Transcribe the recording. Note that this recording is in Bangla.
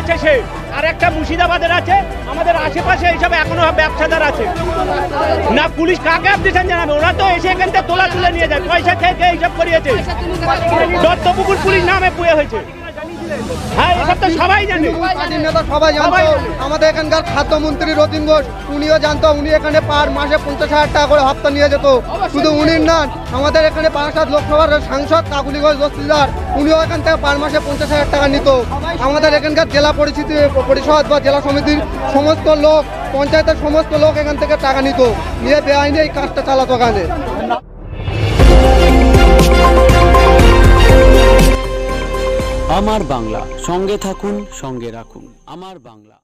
আছে সে, আর একটা মুর্শিদাবাদের আছে, আমাদের আশেপাশে এইসব এখনো ব্যবসাদার আছে না। পুলিশ কাকে অ্যাপ্লিকেশন জানাবে? ওরা তো এসে এখান থেকে তোলা তুলে নিয়ে যায়, পয়সা খেয়ে এইসব করিয়েছে। দত্তপুকুর পুলিশ নামে পুয়ে হয়েছে। হ্যাঁ, এসব তো সবাই জানে, সবাই জানতো। আমাদের এখানকার খাদ্যমন্ত্রী রতিন ঘোষ, উনিও জানতো। উনি এখানে পার মাসে 50,000 টাকা করে হপ্তা নিয়ে যেত। শুধু উনি নন, আমাদের এখানে বারাসাত লোকসভার সাংসদ কাকুলি ঘোষ দস্তিদার, উনিও এখান থেকে পার মাসে 50,000 টাকা নিত। আমাদের এখানকার জেলা পরিষদ বা জেলা সমিতির সমস্ত লোক, পঞ্চায়েতের সমস্ত লোক এখান থেকে টাকা নিত, নিয়ে বেআইনি এই কাজটা চালাতো এখানে। আমার বাংলা, সঙ্গে থাকুন, সঙ্গে রাখুন। আমার বাংলা।